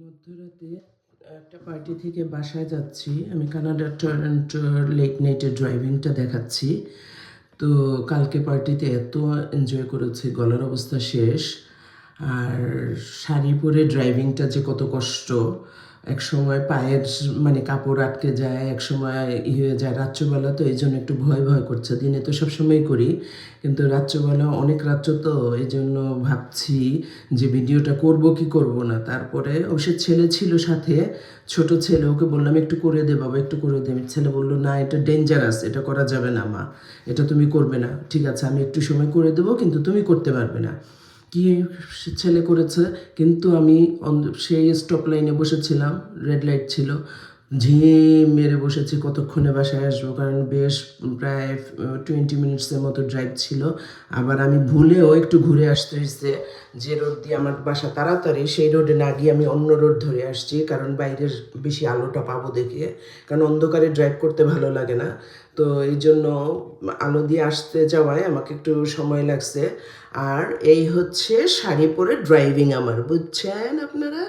মধ্যরাতে একটা পার্টি থেকে বাসায় যাচ্ছি। আমি কানাডার টরন্টোর লেট নাইটের ড্রাইভিংটা দেখাচ্ছি। তো কালকে পার্টিতে এত এনজয় করেছি, গলার অবস্থা শেষ। আর শাড়ি পরে ড্রাইভিংটা যে কত কষ্ট, একসময় পায়ের মানে কাপড় আটকে যায়, একসময় হয়ে যায়। রাত্রবেলা তো এই জন্য একটু ভয় ভয় করছে। দিনে তো সবসময় করি, কিন্তু রাত্রবেলা অনেক রাত্র তো এই জন্য ভাবছি যে ভিডিওটা করব কি করব না। তারপরে অবশ্যই ছেলে ছিল সাথে, ছোট ছেলে, ওকে বললাম একটু করে দে বাবা, একটু করে দে। ছেলে বললো না, এটা ডেঞ্জারাস, এটা করা যাবে না মা, এটা তুমি করবে না। ঠিক আছে, আমি একটু সময় করে দেবো, কিন্তু তুমি করতে পারবে না। কি ছেলে করেছে, কিন্তু আমি সেই স্টপ লাইনে বসেছিলাম, রেড লাইট ছিল, ঝিম মেরে বসেছি কতক্ষণে বাসায় আসবো, কারণ বেশ প্রায় 20 মিনিটসের মতো ড্রাইভ ছিল। আবার আমি ভুলেও একটু ঘুরে আসতে হয়েছে, যে রোড দিয়ে আমার বাসা তাড়াতাড়ি, সেই রোডে না গিয়ে আমি অন্য রোড ধরে আসছি, কারণ বাইরের বেশি আলোটা পাবো দেখে, কারণ অন্ধকারে ড্রাইভ করতে ভালো লাগে না। তো এই জন্য আলো দিয়ে আসতে যাওয়ায় আমাকে একটু সময় লাগছে। আর এই হচ্ছে শাড়ি পরে ড্রাইভিং আমার, বুঝছেন আপনারা?